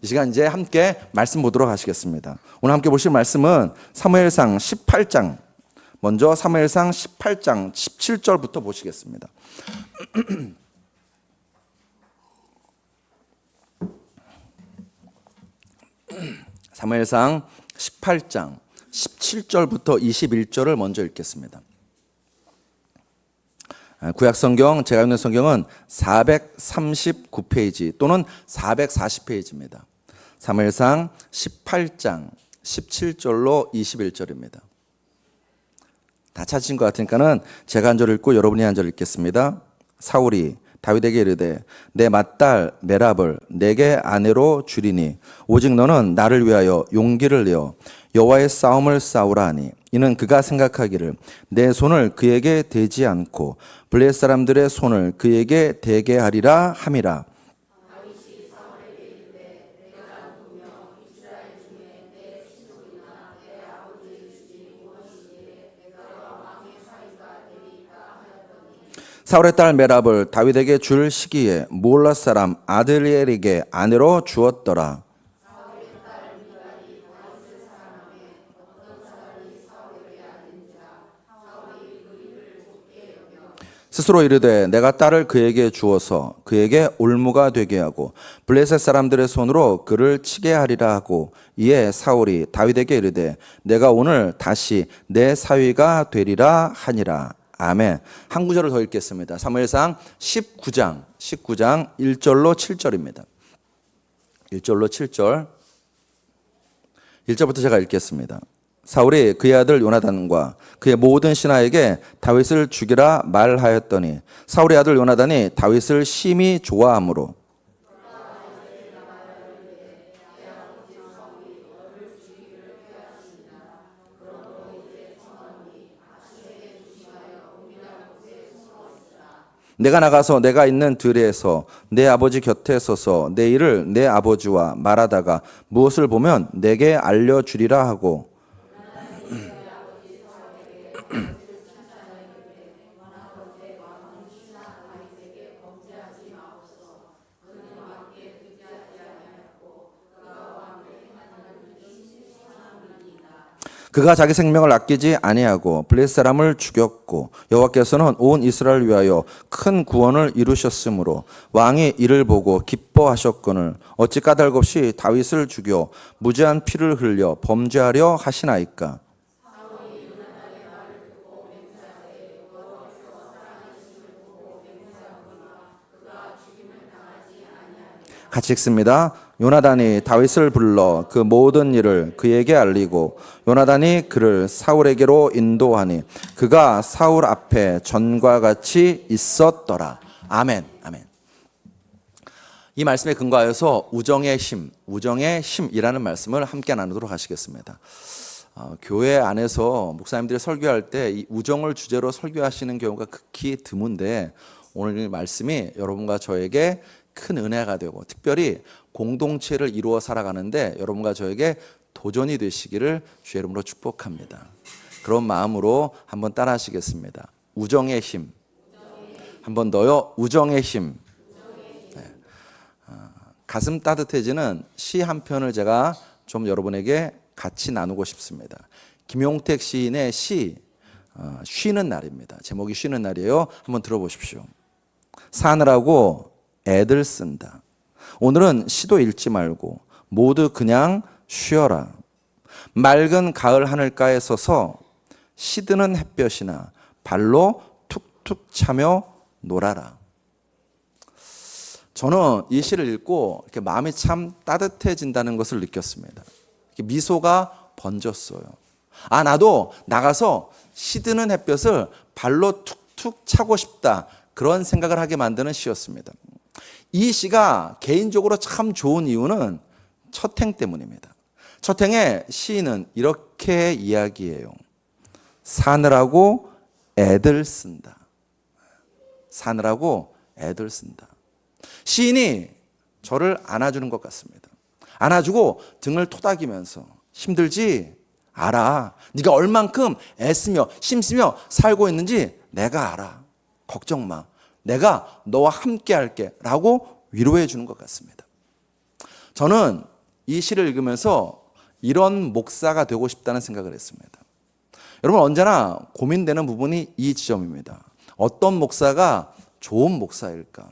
이 시간 이제 함께 말씀 보도록 하시겠습니다. 오늘 함께 보실 말씀은 사무엘상 18장, 먼저 사무엘상 18장 17절부터 보시겠습니다. 사무엘상 18장 17절부터 21절을 먼저 읽겠습니다. 구약성경, 제가 읽는 성경은 439페이지 또는 440페이지입니다. 사무엘상 18장 17절로 21절입니다. 다 찾으신 것 같으니까는 제가 한 절 읽고 여러분이 한 절 읽겠습니다. 사울이 다윗에게 이르되 내 맏딸 메랍을 내게 아내로 주리니 오직 너는 나를 위하여 용기를 내어 여호와의 싸움을 싸우라 하니 이는 그가 생각하기를 내 손을 그에게 대지 않고 블레셋 사람들의 손을 그에게 대게 하리라 함이라. 사울의 딸 메랍을 다윗에게 줄 시기에 무올라 사람 아드리엘에게 아내로 주었더라. 스스로 이르되 내가 딸을 그에게 주어서 그에게 올무가 되게 하고 블레셋 사람들의 손으로 그를 치게 하리라 하고 이에 사울이 다윗에게 이르되 내가 오늘 다시 내 사위가 되리라 하니라. 아멘. 한 구절을 더 읽겠습니다. 사무엘상 19장 1절로 7절입니다. 1절로 7절 1절부터 제가 읽겠습니다. 사울이 그의 아들 요나단과 그의 모든 신하에게 다윗을 죽이라 말하였더니 사울의 아들 요나단이 다윗을 심히 좋아하므로 내가 나가서 내가 있는 들에서 내 아버지 곁에 서서 내 일을 내 아버지와 말하다가 무엇을 보면 내게 알려주리라 하고 그가 자기 생명을 아끼지 아니하고 블레셋 사람을 죽였고 여호와께서는 온 이스라엘을 위하여 큰 구원을 이루셨으므로 왕이 이를 보고 기뻐하셨거늘 어찌 까닭 없이 다윗을 죽여 무죄한 피를 흘려 범죄하려 하시나이까. 같이 읽습니다. 요나단이 다윗을 불러 그 모든 일을 그에게 알리고 요나단이 그를 사울에게로 인도하니 그가 사울 앞에 전과 같이 있었더라. 아멘. 아멘. 이 말씀에 근거하여서 우정의 힘이라는 말씀을 함께 나누도록 하시겠습니다. 교회 안에서 목사님들이 설교할 때 이 우정을 주제로 설교하시는 경우가 극히 드문데 오늘 이 말씀이 여러분과 저에게 큰 은혜가 되고 특별히 공동체를 이루어 살아가는데 여러분과 저에게 도전이 되시기를 주의 이름으로 축복합니다. 그런 마음으로 한번 따라 하시겠습니다. 우정의 힘. 한 번 더요. 우정의 힘. 네. 가슴 따뜻해지는 시 한 편을 제가 좀 여러분에게 같이 나누고 싶습니다. 김용택 시인의 시 쉬는 날입니다. 제목이 쉬는 날이에요. 한번 들어보십시오. 사느라고 애들 쓴다. 오늘은 시도 읽지 말고 모두 그냥 쉬어라. 맑은 가을 하늘가에 서서 시드는 햇볕이나 발로 툭툭 차며 놀아라. 저는 이 시를 읽고 이렇게 마음이 참 따뜻해진다는 것을 느꼈습니다. 미소가 번졌어요. 나도 나가서 시드는 햇볕을 발로 툭툭 차고 싶다. 그런 생각을 하게 만드는 시였습니다. 이 시가 개인적으로 참 좋은 이유는 첫 행 때문입니다. 첫 행의 시인은 이렇게 이야기해요. 사느라고 애들 쓴다. 사느라고 애들 쓴다. 시인이 저를 안아주는 것 같습니다. 안아주고 등을 토닥이면서 힘들지? 알아. 네가 얼만큼 애쓰며 힘쓰며 살고 있는지 내가 알아. 걱정 마. 내가 너와 함께 할게 라고 위로해 주는 것 같습니다. 저는 이 시를 읽으면서 이런 목사가 되고 싶다는 생각을 했습니다. 여러분, 언제나 고민되는 부분이 이 지점입니다. 어떤 목사가 좋은 목사일까?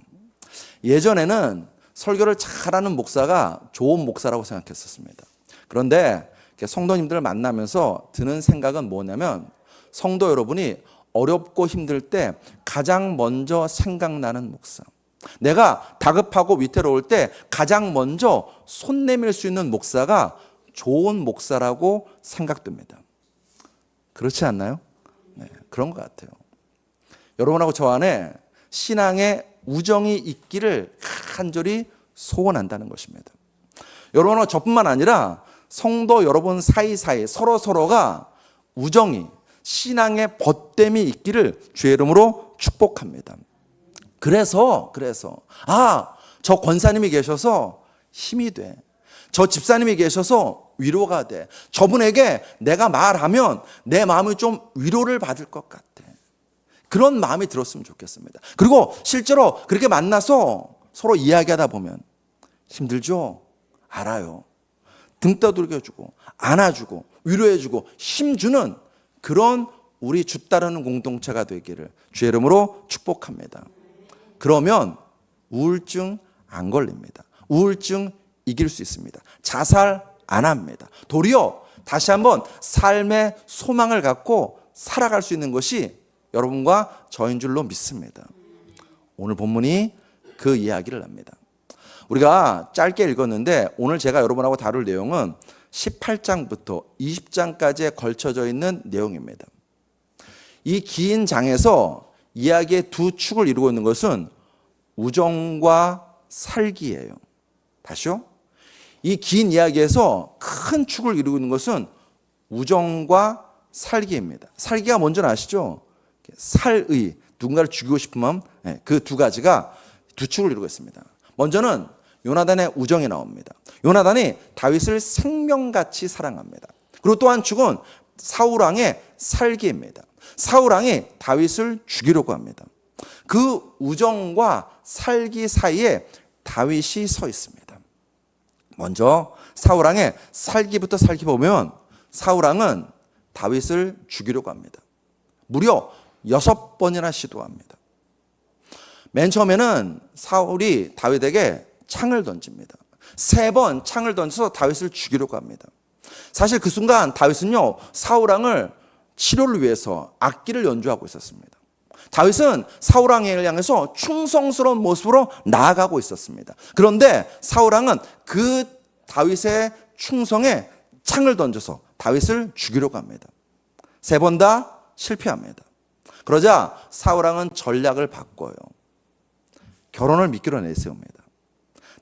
예전에는 설교를 잘하는 목사가 좋은 목사라고 생각했었습니다. 그런데 성도님들을 만나면서 드는 생각은 뭐냐면, 성도 여러분이 어렵고 힘들 때 가장 먼저 생각나는 목사, 내가 다급하고 위태로울 때 가장 먼저 손 내밀 수 있는 목사가 좋은 목사라고 생각됩니다. 그렇지 않나요? 네, 그런 것 같아요. 여러분하고 저 안에 신앙의 우정이 있기를 간절히 소원한다는 것입니다. 여러분하고 저뿐만 아니라 성도 여러분 사이사이 서로가 우정이, 신앙의 벗됨이 있기를 주의 이름으로 축복합니다. 그래서 저 권사님이 계셔서 힘이 돼. 저 집사님이 계셔서 위로가 돼. 저분에게 내가 말하면 내 마음이 좀 위로를 받을 것 같아. 그런 마음이 들었으면 좋겠습니다. 그리고 실제로 그렇게 만나서 서로 이야기하다 보면 힘들죠? 알아요. 등 떠들겨주고 안아주고 위로해주고 힘주는 그런 우리 주 따르는 공동체가 되기를 주의 이름으로 축복합니다. 그러면 우울증 안 걸립니다. 우울증 이길 수 있습니다. 자살 안 합니다. 도리어 다시 한번 삶의 소망을 갖고 살아갈 수 있는 것이 여러분과 저인 줄로 믿습니다. 오늘 본문이 그 이야기를 합니다. 우리가 짧게 읽었는데 오늘 제가 여러분하고 다룰 내용은 18장부터 20장까지에 걸쳐져 있는 내용입니다. 이 긴 장에서 이야기의 두 축을 이루고 있는 것은 우정과 살기예요. 다시요. 이 긴 이야기에서 큰 축을 이루고 있는 것은 우정과 살기입니다. 살기가 뭔지 아시죠? 살의, 누군가를 죽이고 싶은 마음, 그 두 가지가 두 축을 이루고 있습니다. 먼저는 요나단의 우정이 나옵니다. 요나단이 다윗을 생명같이 사랑합니다. 그리고 또 한 축은 사울왕의 살기입니다. 사울왕이 다윗을 죽이려고 합니다. 그 우정과 살기 사이에 다윗이 서 있습니다. 먼저 사울왕의 살기부터 살펴보면 사울왕은 다윗을 죽이려고 합니다. 무려 6번이나 시도합니다. 맨 처음에는 사울이 다윗에게 창을 던집니다. 3번 창을 던져서 다윗을 죽이려고 합니다. 사실 그 순간 다윗은요, 사울왕을 치료를 위해서 악기를 연주하고 있었습니다. 다윗은 사울왕을 향해서 충성스러운 모습으로 나아가고 있었습니다. 그런데 사울왕은 그 다윗의 충성에 창을 던져서 다윗을 죽이려고 합니다. 3번 다 실패합니다. 그러자 사울왕은 전략을 바꿔요. 결혼을 미끼로 내세웁니다.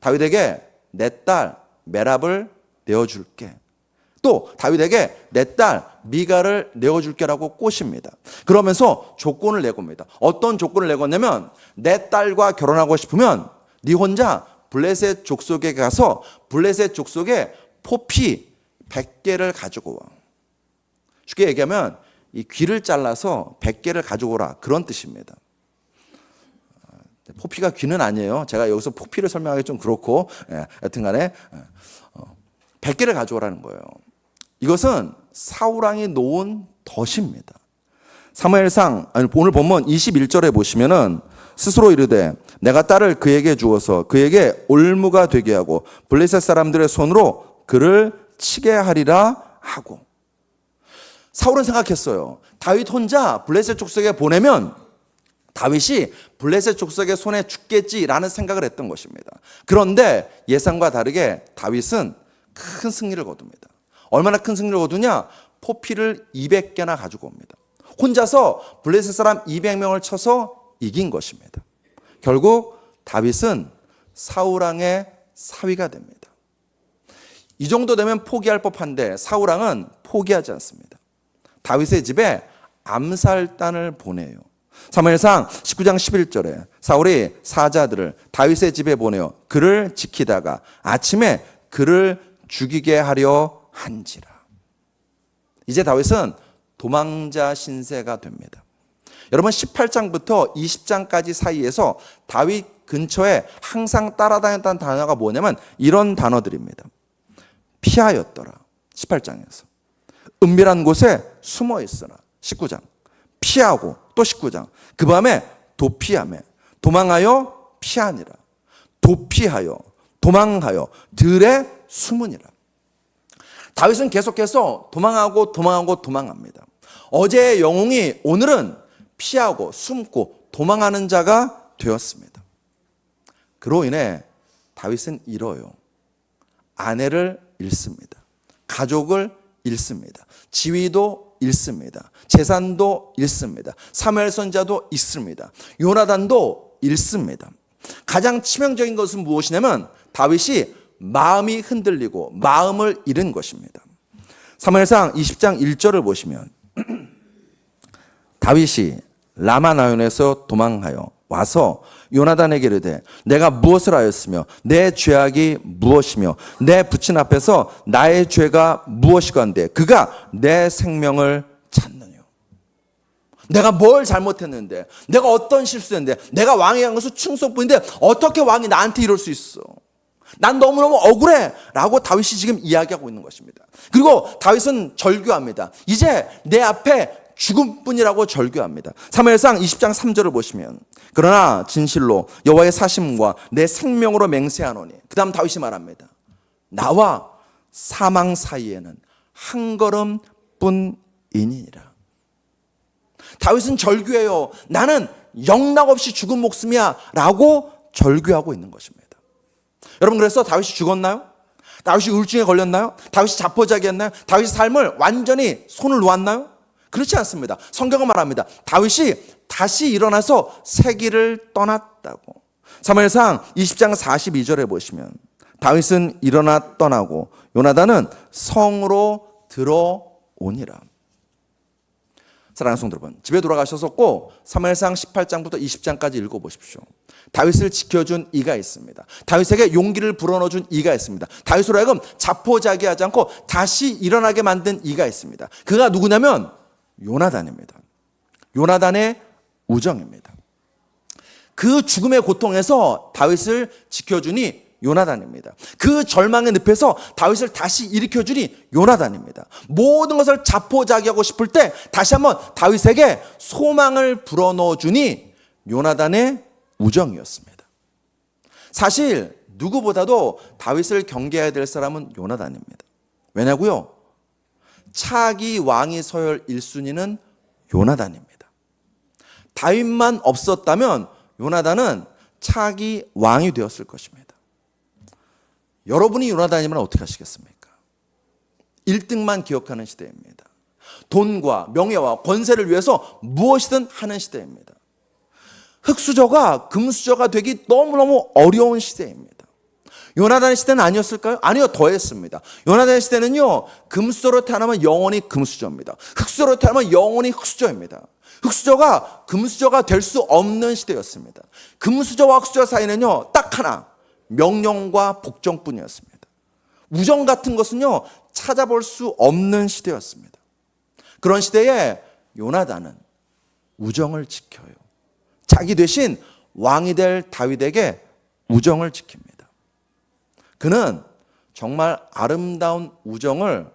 다윗에게 내 딸 메랍을 내어줄게. 또 다윗에게 내 딸 미갈을 내어줄게라고 꼬십니다. 그러면서 조건을 내겁니다. 어떤 조건을 내었냐면 내 딸과 결혼하고 싶으면 네 혼자 블레셋 족속에 가서 블레셋 족속에 포피 100개를 가지고 와. 쉽게 얘기하면 이 귀를 잘라서 100개를 가지고 오라, 그런 뜻입니다. 포피가 귀는 아니에요. 제가 여기서 포피를 설명하기 좀 그렇고, 여튼 간에 100개를 가져오라는 거예요. 이것은 사울왕이 놓은 덫입니다. 사무엘상, 오늘 본문 21절에 보시면은 스스로 이르되 내가 딸을 그에게 주어서 그에게 올무가 되게 하고 블레셋 사람들의 손으로 그를 치게 하리라 하고. 사울은 생각했어요. 다윗 혼자 블레셋 족속에 보내면 다윗이 블레셋 족속의 손에 죽겠지라는 생각을 했던 것입니다. 그런데 예상과 다르게 다윗은 큰 승리를 거둡니다. 얼마나 큰 승리를 거두냐? 포피를 200개나 가지고 옵니다. 혼자서 블레셋 사람 200명을 쳐서 이긴 것입니다. 결국 다윗은 사울왕의 사위가 됩니다. 이 정도 되면 포기할 법한데 사울왕은 포기하지 않습니다. 다윗의 집에 암살단을 보내요. 사무엘상 19장 11절에 사울이 사자들을 다윗의 집에 보내어 그를 지키다가 아침에 그를 죽이게 하려 한지라. 이제 다윗은 도망자 신세가 됩니다. 여러분 18장부터 20장까지 사이에서 다윗 근처에 항상 따라다녔다는 단어가 뭐냐면 이런 단어들입니다. 피하였더라. 18장에서. 은밀한 곳에 숨어 있으라. 19장. 피하고 또 19장. 그 밤에 도피하며 도망하여 피하니라. 도피하여 도망하여 들에 숨으니라. 다윗은 계속해서 도망합니다. 어제의 영웅이 오늘은 피하고 숨고 도망하는 자가 되었습니다. 그로 인해 다윗은 잃어요. 아내를 잃습니다. 가족을 잃습니다. 지위도 잃습니다. 재산도 잃습니다. 사무엘 선지자도 잃습니다. 요나단도 잃습니다. 가장 치명적인 것은 무엇이냐면 다윗이 마음이 흔들리고 마음을 잃은 것입니다. 사무엘상 20장 1절을 보시면 다윗이 라마나임에서 도망하여 와서 요나단에게 이르되 내가 무엇을 하였으며 내 죄악이 무엇이며 내 부친 앞에서 나의 죄가 무엇이건데 그가 내 생명을 찾느냐. 내가 뭘 잘못했는데, 내가 어떤 실수했는데, 내가 왕이 한 것은 충성뿐인데 어떻게 왕이 나한테 이럴 수 있어? 난 너무너무 억울해 라고 다윗이 지금 이야기하고 있는 것입니다. 그리고 다윗은 절규합니다. 이제 내 앞에 죽음뿐이라고 절규합니다. 사무엘상 20장 3절을 보시면 그러나 진실로 여호와의 사심과 내 생명으로 맹세하노니, 그 다음 다윗이 말합니다. 나와 사망 사이에는 한 걸음뿐이니라. 다윗은 절규해요. 나는 영락없이 죽은 목숨이야 라고 절규하고 있는 것입니다. 여러분, 그래서 다윗이 죽었나요? 다윗이 우울증에 걸렸나요? 다윗이 자포자기했나요? 다윗의 삶을 완전히 손을 놓았나요? 그렇지 않습니다. 성경은 말합니다. 다윗이 다시 일어나서 새 길을 떠났다고. 사무엘상 20장 42절에 보시면 다윗은 일어나 떠나고 요나단은 성으로 들어오니라. 사랑하는 성도 여러분, 집에 돌아가셔서 꼭 사무엘상 18장부터 20장까지 읽어보십시오. 다윗을 지켜준 이가 있습니다. 다윗에게 용기를 불어넣어준 이가 있습니다. 다윗으로 하여금 자포자기하지 않고 다시 일어나게 만든 이가 있습니다. 그가 누구냐면 요나단입니다. 요나단의 우정입니다. 그 죽음의 고통에서 다윗을 지켜주니 요나단입니다. 그 절망의 늪에서 다윗을 다시 일으켜주니 요나단입니다. 모든 것을 자포자기하고 싶을 때 다시 한번 다윗에게 소망을 불어넣어주니 요나단의 우정이었습니다. 사실 누구보다도 다윗을 경계해야 될 사람은 요나단입니다. 왜냐고요? 차기 왕위 서열 1순위는 요나단입니다. 다윗만 없었다면 요나단은 차기 왕이 되었을 것입니다. 여러분이 요나단이면 어떻게 하시겠습니까? 1등만 기억하는 시대입니다. 돈과 명예와 권세를 위해서 무엇이든 하는 시대입니다. 흙수저가 금수저가 되기 너무너무 어려운 시대입니다. 요나단의 시대는 아니었을까요? 아니요, 더했습니다. 요나단의 시대는요, 금수저로 태어나면 영원히 금수저입니다. 흙수저로 태어나면 영원히 흙수저입니다. 흙수저가 금수저가 될 수 없는 시대였습니다. 금수저와 흙수저 사이는요, 딱 하나, 명령과 복종뿐이었습니다. 우정 같은 것은요, 찾아볼 수 없는 시대였습니다. 그런 시대에 요나단은 우정을 지켜요. 자기 대신 왕이 될 다윗에게 우정을 지킵니다. 그는 정말 아름다운 우정을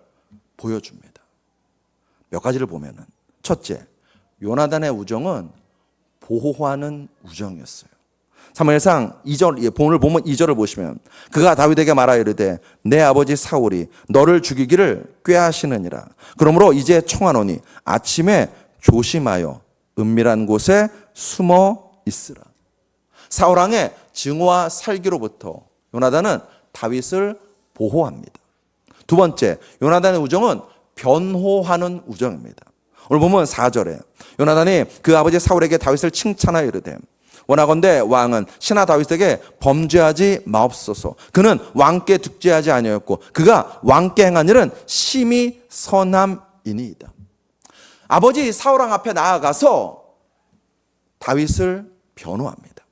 보여줍니다. 몇 가지를 보면은, 첫째, 요나단의 우정은 보호하는 우정이었어요. 사무엘상 2절, 오늘 보면 2절을 보시면 그가 다윗에게 말하여 이르되 내 아버지 사울이 너를 죽이기를 꾀하시느니라. 그러므로 이제 청하노니 아침에 조심하여 은밀한 곳에 숨어 있으라. 사울 왕의 증오와 살기로부터 요나단은 다윗을 보호합니다. 두 번째, 요나단의 우정은 변호하는 우정입니다. 오늘 보면 4절에 요나단이 그 아버지 사울에게 다윗을 칭찬하여 이르되 원하건대 왕은 신하 다윗에게 범죄하지 마옵소서. 그는 왕께 득죄하지 아니하였고 그가 왕께 행한 일은 심히 선함이니이다. 아버지 사울 왕 앞에 나아가서 다윗을 변호합니다.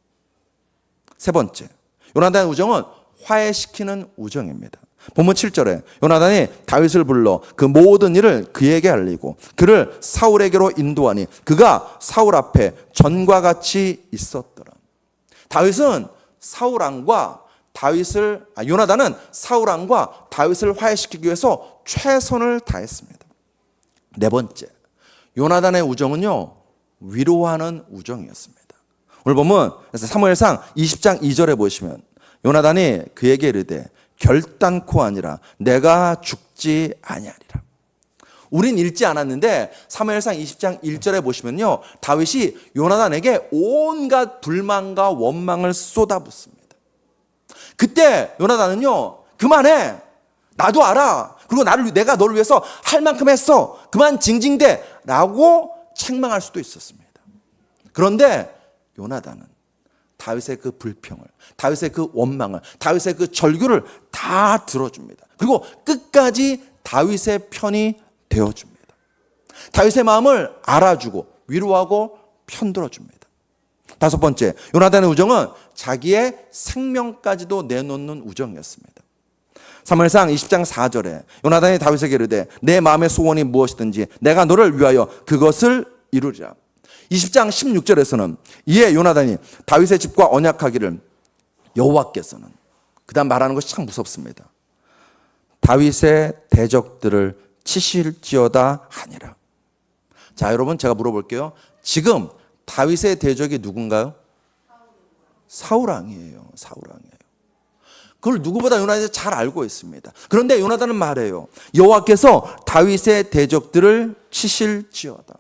세 번째, 요나단의 우정은 화해시키는 우정입니다. 본문 7절에 요나단이 다윗을 불러 그 모든 일을 그에게 알리고 그를 사울에게로 인도하니 그가 사울 앞에 전과 같이 있었더라. 다윗은 사울 왕과 요나단은 사울 왕과 다윗을 화해시키기 위해서 최선을 다했습니다. 네 번째, 요나단의 우정은요, 위로하는 우정이었습니다. 오늘 보면 사무엘상 20장 2절에 보시면 요나단이 그에게 이르되 결단코 아니라 내가 죽지 아니하리라. 우린 읽지 않았는데 사무엘상 20장 1절에 보시면요, 다윗이 요나단에게 온갖 불만과 원망을 쏟아붓습니다. 그때 요나단은요, 그만해, 나도 알아, 그리고 내가 너를 위해서 할 만큼 했어, 그만 징징대 라고 책망할 수도 있었습니다. 그런데 요나단은 다윗의 그 불평을, 다윗의 그 원망을, 다윗의 그 절규를 다 들어줍니다. 그리고 끝까지 다윗의 편이 되어줍니다. 다윗의 마음을 알아주고 위로하고 편들어줍니다. 다섯 번째, 요나단의 우정은 자기의 생명까지도 내놓는 우정이었습니다. 사무엘상 20장 4절에 요나단이 다윗에게 이르되 내 마음의 소원이 무엇이든지 내가 너를 위하여 그것을 이루리라. 20장 16절에서는 이에 요나단이 다윗의 집과 언약하기를 여호와께서는, 그 다음 말하는 것이 참 무섭습니다. 다윗의 대적들을 치실지어다 하니라. 자, 여러분, 제가 물어볼게요. 지금 다윗의 대적이 누군가요? 사울 왕이에요. 사울 왕이에요. 그걸 누구보다 요나단이 잘 알고 있습니다. 그런데 요나단은 말해요. 여호와께서 다윗의 대적들을 치실지어다.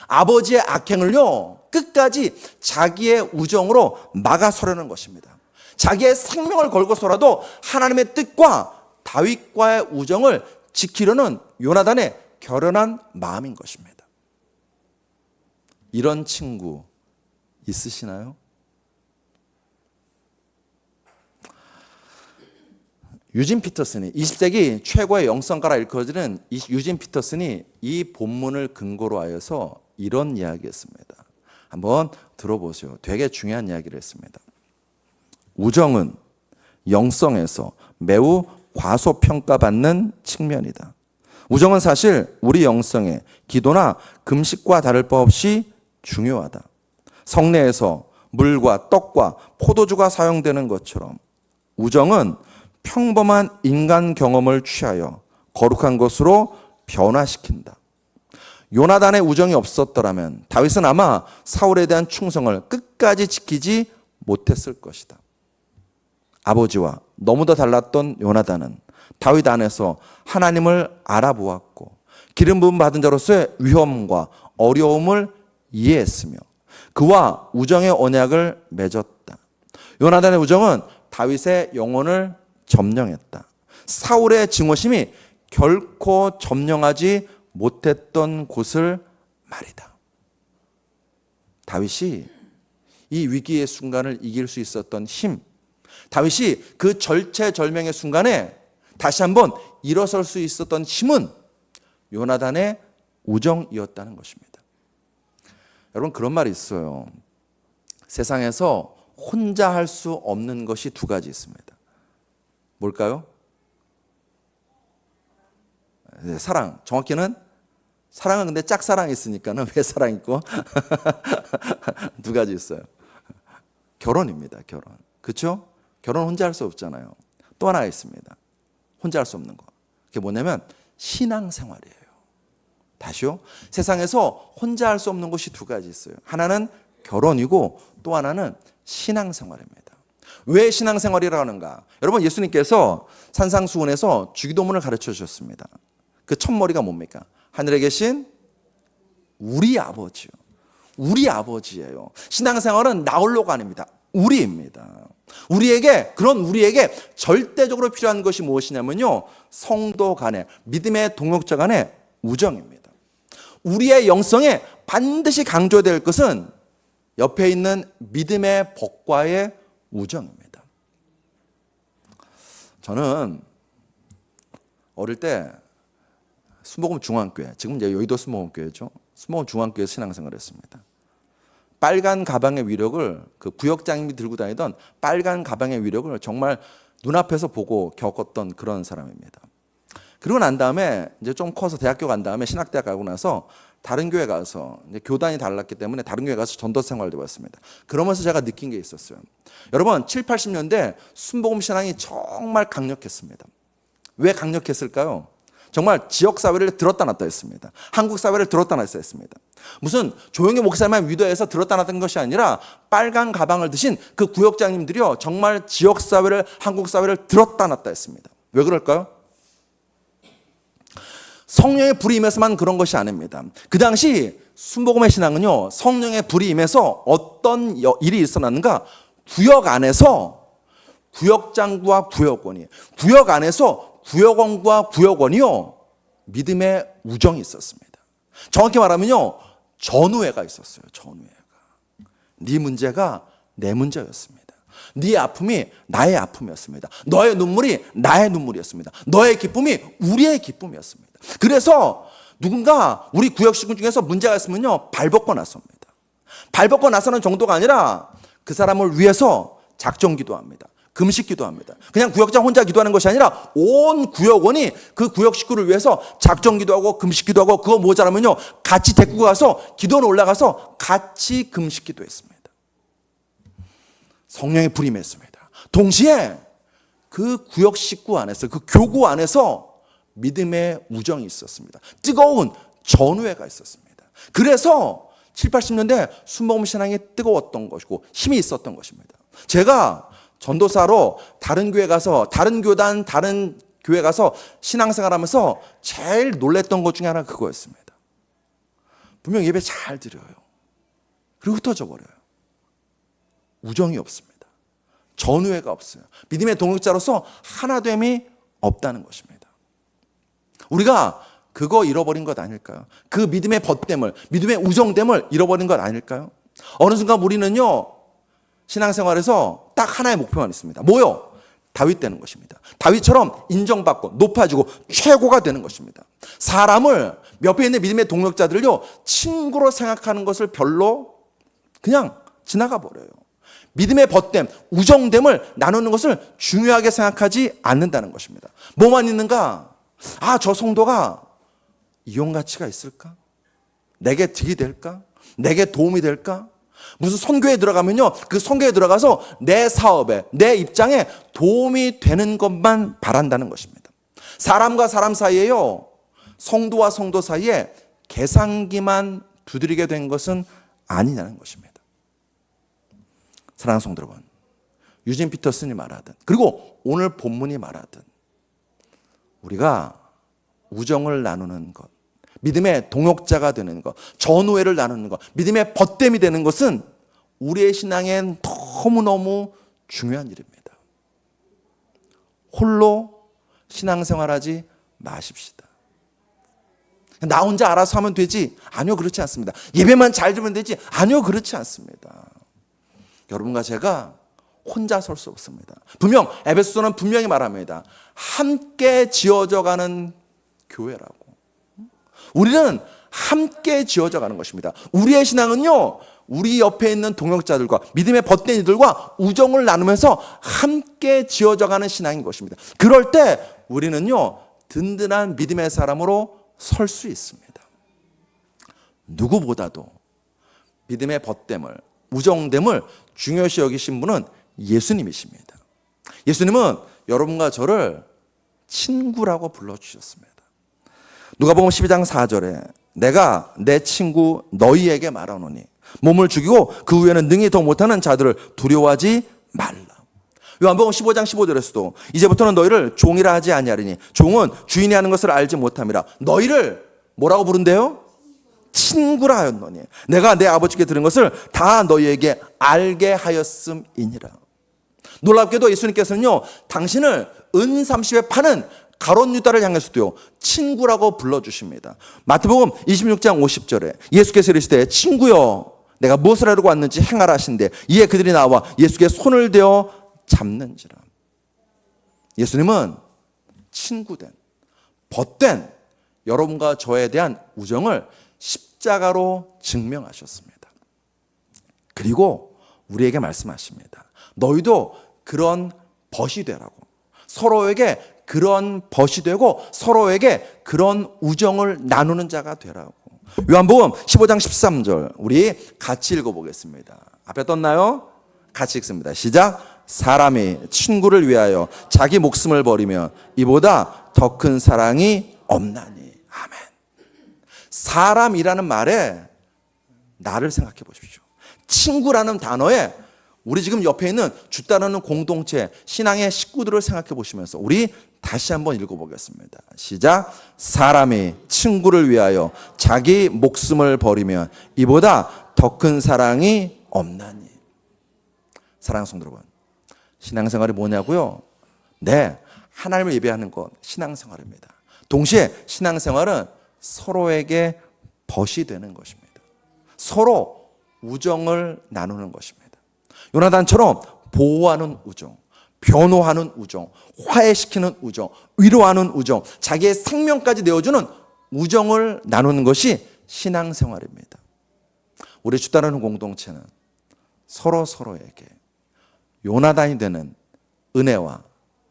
아버지의 악행을요, 끝까지 자기의 우정으로 막아서려는 것입니다. 자기의 생명을 걸고서라도 하나님의 뜻과 다윗과의 우정을 지키려는 요나단의 결연한 마음인 것입니다. 이런 친구 있으시나요? 유진 피터슨이 20세기 최고의 영성가라 일컬어지는 유진 피터슨이 이 본문을 근거로 하여서 이런 이야기했습니다. 한번 들어보세요. 되게 중요한 이야기를 했습니다. 우정은 영성에서 매우 과소평가받는 측면이다. 우정은 사실 우리 영성에 기도나 금식과 다를 바 없이 중요하다. 성례에서 물과 떡과 포도주가 사용되는 것처럼 우정은 평범한 인간 경험을 취하여 거룩한 것으로 변화시킨다. 요나단의 우정이 없었더라면 다윗은 아마 사울에 대한 충성을 끝까지 지키지 못했을 것이다. 아버지와 너무도 달랐던 요나단은 다윗 안에서 하나님을 알아보았고 기름 부음 받은 자로서의 위험과 어려움을 이해했으며 그와 우정의 언약을 맺었다. 요나단의 우정은 다윗의 영혼을 점령했다. 사울의 증오심이 결코 점령하지 못했던 곳을 말이다. 다윗이 이 위기의 순간을 이길 수 있었던 힘, 다윗이 그 절체절명의 순간에 다시 한번 일어설 수 있었던 힘은 요나단의 우정이었다는 것입니다. 여러분, 그런 말이 있어요. 세상에서 혼자 할 수 없는 것이 두 가지 있습니다. 뭘까요? 네, 사랑. 정확히는 사랑은 근데 짝사랑이 있으니까는 왜 사랑 있고 두 가지 있어요. 결혼입니다. 결혼. 그렇죠? 결혼 혼자 할 수 없잖아요. 또 하나 있습니다. 혼자 할 수 없는 거. 그게 뭐냐면 신앙생활이에요. 다시요. 세상에서 혼자 할 수 없는 것이 두 가지 있어요. 하나는 결혼이고 또 하나는 신앙생활입니다. 왜 신앙생활이라고 하는가? 여러분, 예수님께서 산상수훈에서 주기도문을 가르쳐 주셨습니다. 그 첫머리가 뭡니까? 하늘에 계신 우리 아버지요. 우리 아버지예요. 신앙생활은 나 홀로가 아닙니다. 우리입니다. 그런 우리에게 절대적으로 필요한 것이 무엇이냐면요, 성도 간의, 믿음의 동역자 간의 우정입니다. 우리의 영성에 반드시 강조해야 될 것은 옆에 있는 믿음의 법과의 우정입니다. 저는 어릴 때 수목원 중앙교회, 지금 이제 여의도 수목원교회죠. 수목원 중앙교회 신앙생활을 했습니다. 빨간 가방의 위력을, 그 부역장님이 들고 다니던 빨간 가방의 위력을 정말 눈앞에서 보고 겪었던 그런 사람입니다. 그러고 난 다음에 이제 좀 커서 대학교 간 다음에 신학대학 가고 나서 다른 교회 가서 이제 교단이 달랐기 때문에 다른 교회 가서 전도 생활도 해봤습니다. 그러면서 제가 느낀 게 있었어요. 여러분 7, 80년대 순복음 신앙이 정말 강력했습니다. 왜 강력했을까요? 정말 지역 사회를 들었다 놨다 했습니다. 한국 사회를 들었다 놨다 했습니다. 무슨 조용히 목사님만 위도해서 들었다 놨던 것이 아니라 빨간 가방을 드신 그 구역장님들이요 정말 지역 사회를 한국 사회를 들었다 놨다 했습니다. 왜 그럴까요? 성령의 불이 임해서만 그런 것이 아닙니다. 그 당시 순복음의 신앙은요 성령의 불이 임해서 어떤 일이 일어났는가? 구역 안에서 구역장과 구역원이, 구역 안에서 구역원과 구역원이요 믿음의 우정이 있었습니다. 정확히 말하면요 전우회가 있었어요. 전우회가. 네 문제가 내 문제였습니다. 네 아픔이 나의 아픔이었습니다. 너의 눈물이 나의 눈물이었습니다. 너의 기쁨이 우리의 기쁨이었습니다. 그래서 누군가 우리 구역 식구 중에서 문제가 있으면요 발벗고 나섭니다. 발벗고 나서는 정도가 아니라 그 사람을 위해서 작정 기도합니다. 금식 기도합니다. 그냥 구역장 혼자 기도하는 것이 아니라 온 구역원이 그 구역 식구를 위해서 작정 기도하고 금식 기도하고 그거 모자라면요 같이 데리고 가서 기도는 올라가서 같이 금식 기도했습니다. 성령의 불이 임했습니다. 동시에 그 구역 식구 안에서 그 교구 안에서 믿음의 우정이 있었습니다. 뜨거운 전우회가 있었습니다. 그래서 7, 80년대 순복음 신앙이 뜨거웠던 것이고 힘이 있었던 것입니다. 제가 전도사로 다른 교회 가서 다른 교단 다른 교회 가서 신앙생활하면서 제일 놀랬던 것 중에 하나가 그거였습니다. 분명 예배 잘 드려요. 그리고 흩어져 버려요. 우정이 없습니다. 전우회가 없어요. 믿음의 동역자로서 하나됨이 없다는 것입니다. 우리가 그거 잃어버린 것 아닐까요? 그 믿음의 벗됨을, 믿음의 우정됨을 잃어버린 것 아닐까요? 어느 순간 우리는요 신앙생활에서 딱 하나의 목표만 있습니다. 뭐요? 다윗 되는 것입니다. 다윗처럼 인정받고 높아지고 최고가 되는 것입니다. 사람을 옆에 있는 믿음의 동역자들을요 친구로 생각하는 것을 별로 그냥 지나가 버려요. 믿음의 벗됨, 우정됨을 나누는 것을 중요하게 생각하지 않는다는 것입니다. 뭐만 있는가? 아, 저 성도가 이용 가치가 있을까? 내게 득이 될까? 내게 도움이 될까? 무슨 선교에 들어가면요 그 선교에 들어가서 내 사업에 내 입장에 도움이 되는 것만 바란다는 것입니다. 사람과 사람 사이에요 성도와 성도 사이에 계산기만 두드리게 된 것은 아니냐는 것입니다. 사랑하는 성도 여러분, 유진 피터슨이 말하든 그리고 오늘 본문이 말하든 우리가 우정을 나누는 것, 믿음의 동역자가 되는 것, 전우회를 나누는 것, 믿음의 벗됨이 되는 것은 우리의 신앙엔 너무너무 중요한 일입니다. 홀로 신앙생활하지 마십시다. 나 혼자 알아서 하면 되지? 아니요, 그렇지 않습니다. 예배만 잘 들으면 되지? 아니요, 그렇지 않습니다. 여러분과 제가 혼자 설 수 없습니다. 분명 에베소서는 분명히 말합니다. 함께 지어져가는 교회라고. 우리는 함께 지어져 가는 것입니다. 우리의 신앙은요 우리 옆에 있는 동역자들과 믿음의 벗된 이들과 우정을 나누면서 함께 지어져 가는 신앙인 것입니다. 그럴 때 우리는요 든든한 믿음의 사람으로 설 수 있습니다. 누구보다도 믿음의 벗됨을, 우정됨을 중요시 여기신 분은 예수님이십니다. 예수님은 여러분과 저를 친구라고 불러주셨습니다. 누가복음 12장 4절에 내가 내 친구 너희에게 말하노니 몸을 죽이고 그 후에는 능히 더 못하는 자들을 두려워하지 말라. 요한복음 15장 15절에서도 이제부터는 너희를 종이라 하지 아니하리니 종은 주인이 하는 것을 알지 못함이라. 너희를 뭐라고 부른대요? 친구라 하였노니 내가 내 아버지께 들은 것을 다 너희에게 알게 하였음이니라. 놀랍게도 예수님께서는요 당신을 은 30에 파는 가롯 유다를 향해서도요 친구라고 불러주십니다. 마태복음 26장 50절에 예수께서 이르시되 친구여 내가 무엇을 하려고 왔는지 행하라 하신대 이에 그들이 나와 예수께 손을 대어 잡는지라. 예수님은 친구된 벗된 여러분과 저에 대한 우정을 십자가로 증명하셨습니다. 그리고 우리에게 말씀하십니다. 너희도 그런 벗이 되라고. 서로에게 그런 벗이 되고 서로에게 그런 우정을 나누는 자가 되라고. 요한복음 15장 13절 우리 같이 읽어보겠습니다. 앞에 떴나요? 같이 읽습니다. 시작. 사람이 친구를 위하여 자기 목숨을 버리면 이보다 더 큰 사랑이 없나니. 아멘. 사람이라는 말에 나를 생각해 보십시오. 친구라는 단어에 우리 지금 옆에 있는 주 따르는 공동체 신앙의 식구들을 생각해 보시면서 우리 다시 한번 읽어보겠습니다. 시작. 사람이 친구를 위하여 자기 목숨을 버리면 이보다 더 큰 사랑이 없나니. 사랑하는 성도 여러분, 신앙생활이 뭐냐고요? 네, 하나님을 예배하는 것 신앙생활입니다. 동시에 신앙생활은 서로에게 벗이 되는 것입니다. 서로 우정을 나누는 것입니다. 요나단처럼 보호하는 우정, 변호하는 우정, 화해시키는 우정, 위로하는 우정, 자기의 생명까지 내어주는 우정을 나누는 것이 신앙생활입니다. 우리 주 따르는 공동체는 서로에게 요나단이 되는 은혜와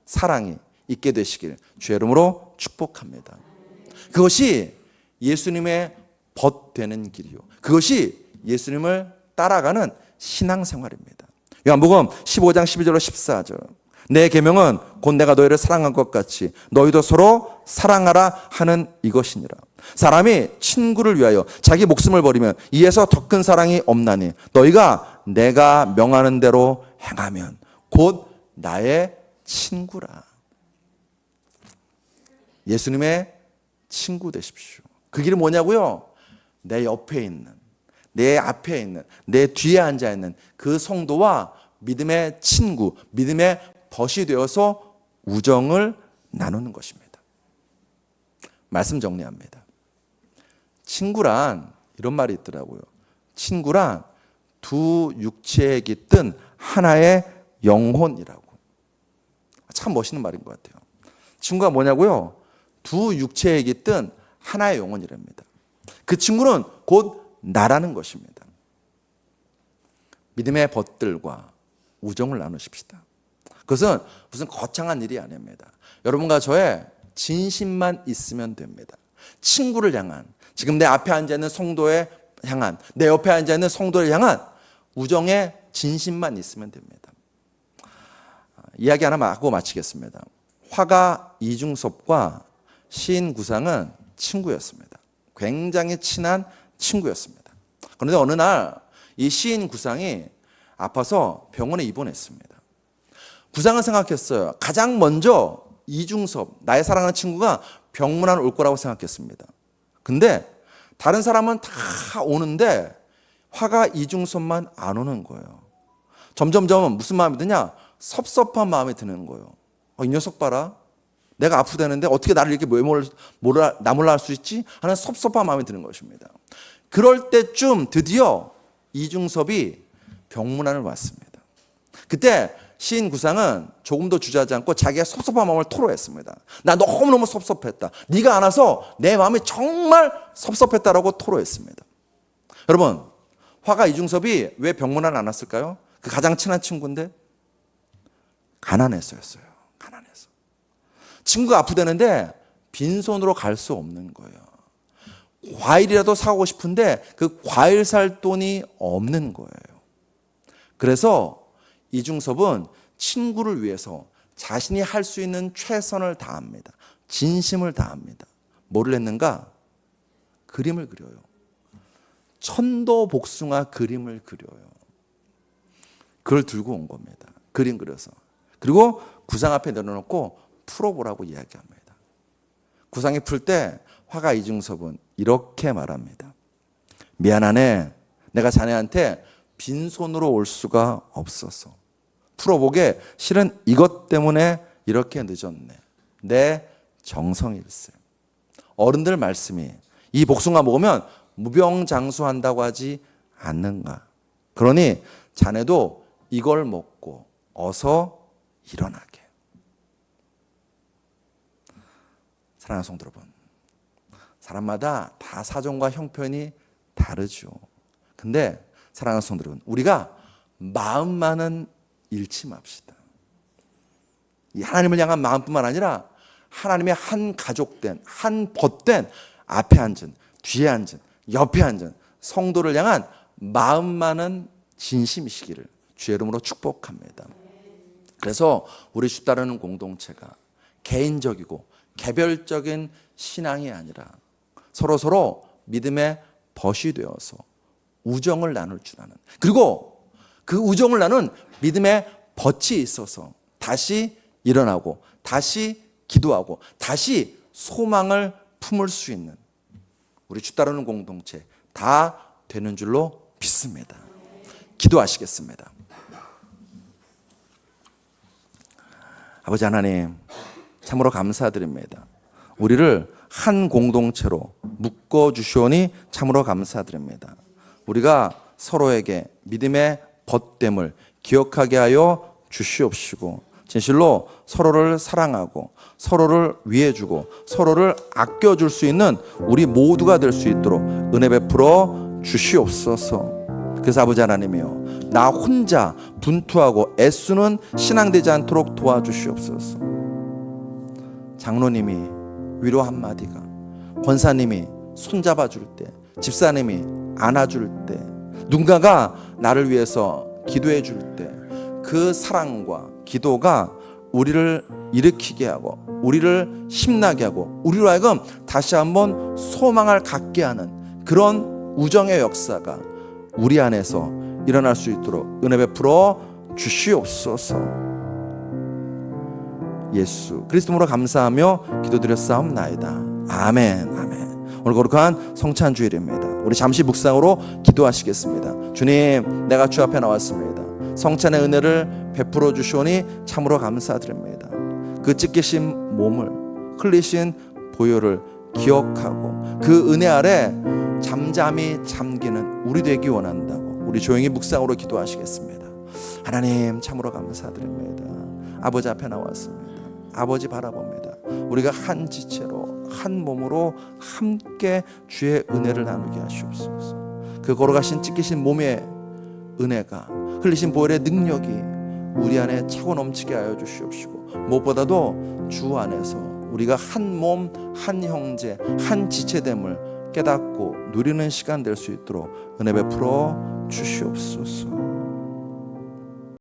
사랑이 있게 되시길 주의 이름으로 축복합니다. 그것이 예수님의 벗되는 길이요, 그것이 예수님을 따라가는 신앙생활입니다. 요한복음 15장 12절로 14절 내 계명은 곧 내가 너희를 사랑한 것 같이 너희도 서로 사랑하라 하는 이것이니라. 사람이 친구를 위하여 자기 목숨을 버리면 이에서 더 큰 사랑이 없나니 너희가 내가 명하는 대로 행하면 곧 나의 친구라. 예수님의 친구 되십시오. 그 길이 뭐냐고요? 내 옆에 있는, 내 앞에 있는, 내 뒤에 앉아 있는 그 성도와 믿음의 친구, 믿음의 벗이 되어서 우정을 나누는 것입니다. 말씀 정리합니다. 친구란 이런 말이 있더라고요. 친구란 두 육체에 깃든 하나의 영혼이라고. 참 멋있는 말인 것 같아요. 친구가 뭐냐고요? 두 육체에 깃든 하나의 영혼이랍니다. 그 친구는 곧 나라는 것입니다. 믿음의 벗들과 우정을 나누십시다. 그것은 무슨 거창한 일이 아닙니다. 여러분과 저의 진심만 있으면 됩니다. 친구를 향한, 지금 내 앞에 앉아있는 성도에 향한, 내 옆에 앉아있는 성도를 향한 우정의 진심만 있으면 됩니다. 이야기 하나 하고 마치겠습니다. 화가 이중섭과 시인 구상은 친구였습니다. 굉장히 친한 친구였습니다. 그런데 어느 날 이 시인 구상이 아파서 병원에 입원했습니다. 구상은 생각했어요. 가장 먼저 이중섭, 나의 사랑하는 친구가 병문안 올 거라고 생각했습니다. 근데 다른 사람은 다 오는데 화가 이중섭만 안 오는 거예요. 점점점 무슨 마음이 드냐? 섭섭한 마음이 드는 거예요. 이 녀석 봐라. 내가 아프다는데 어떻게 나를 이렇게 나 몰라 할 수 있지? 하는 섭섭한 마음이 드는 것입니다. 그럴 때쯤 드디어 이중섭이 병문안을 왔습니다. 그때 시인 구상은 조금 더 주저하지 않고 자기의 섭섭한 마음을 토로했습니다. 나 너무너무 섭섭했다. 네가 안 와서 내 마음이 정말 섭섭했다라고 토로했습니다. 여러분, 화가 이중섭이 왜 병문안 안 왔을까요? 그 가장 친한 친구인데 가난해서였어요. 가난해서. 친구가 아프다는데 빈손으로 갈 수 없는 거예요. 과일이라도 사고 싶은데 그 과일 살 돈이 없는 거예요. 그래서 이중섭은 친구를 위해서 자신이 할 수 있는 최선을 다합니다. 진심을 다합니다. 뭐를 했는가? 그림을 그려요. 천도복숭아 그림을 그려요. 그걸 들고 온 겁니다. 그림 그려서. 그리고 구상 앞에 내려놓고 풀어보라고 이야기합니다. 구상이 풀 때 화가 이중섭은 이렇게 말합니다. 미안하네. 내가 자네한테 빈손으로 올 수가 없어서. 풀어보게 실은 이것 때문에 이렇게 늦었네. 내 정성일세. 어른들 말씀이 이 복숭아 먹으면 무병장수한다고 하지 않는가. 그러니 자네도 이걸 먹고 어서 일어나게. 사랑하는 성도 여러분, 사람마다 다 사정과 형편이 다르죠. 근데 사랑하는 성도 여러분, 우리가 마음만은 잃지 맙시다. 이 하나님을 향한 마음뿐만 아니라 하나님의 한 가족된, 한 벗된 앞에 앉은, 뒤에 앉은, 옆에 앉은 성도를 향한 마음만은 진심이시기를 주의 이름으로 축복합니다. 그래서 우리 주 따르는 공동체가 개인적이고 개별적인 신앙이 아니라 서로 믿음의 벗이 되어서 우정을 나눌 줄 아는, 그리고 그 우정을 나눈 믿음의 벗이 있어서 다시 일어나고 다시 기도하고 다시 소망을 품을 수 있는 우리 주 따르는 공동체 다 되는 줄로 믿습니다. 기도하시겠습니다. 아버지 하나님, 참으로 감사드립니다. 우리를 한 공동체로 묶어주시오니 참으로 감사드립니다. 우리가 서로에게 믿음의 벗됨을 기억하게 하여 주시옵시고, 진실로 서로를 사랑하고 서로를 위해주고 서로를 아껴줄 수 있는 우리 모두가 될 수 있도록 은혜 베풀어 주시옵소서. 그래서 아버지 하나님이여, 나 혼자 분투하고 애쓰는 신앙 되지 않도록 도와주시옵소서. 장로님이 위로 한마디가, 권사님이 손잡아 줄 때, 집사님이 안아줄 때, 누군가가 나를 위해서 기도해 줄 때, 그 사랑과 기도가 우리를 일으키게 하고 우리를 힘나게 하고 우리로 하여금 다시 한번 소망을 갖게 하는 그런 우정의 역사가 우리 안에서 일어날 수 있도록 은혜 베풀어 주시옵소서. 예수 그리스도로 감사하며 기도드렸사옵나이다. 아멘. 아멘. 오늘 거룩한 성찬 주일입니다. 우리 잠시 묵상으로 기도하시겠습니다. 주님, 내가 주 앞에 나왔습니다. 성찬의 은혜를 베풀어 주시오니 참으로 감사드립니다. 그 찢기신 몸을, 흘리신 보혈을 기억하고 그 은혜 아래 잠잠히 잠기는 우리 되기 원한다고 우리 조용히 묵상으로 기도하시겠습니다. 하나님, 참으로 감사드립니다. 아버지 앞에 나왔습니다. 아버지 바라봅니다. 우리가 한 지체로 한 몸으로 함께 주의 은혜를 나누게 하시옵소서. 그 걸어가신 찢기신 몸의 은혜가, 흘리신 보혈의 능력이 우리 안에 차고 넘치게 하여 주시옵시고, 무엇보다도 주 안에서 우리가 한 몸, 한 형제, 한 지체됨을 깨닫고 누리는 시간 될 수 있도록 은혜 베풀어 주시옵소서.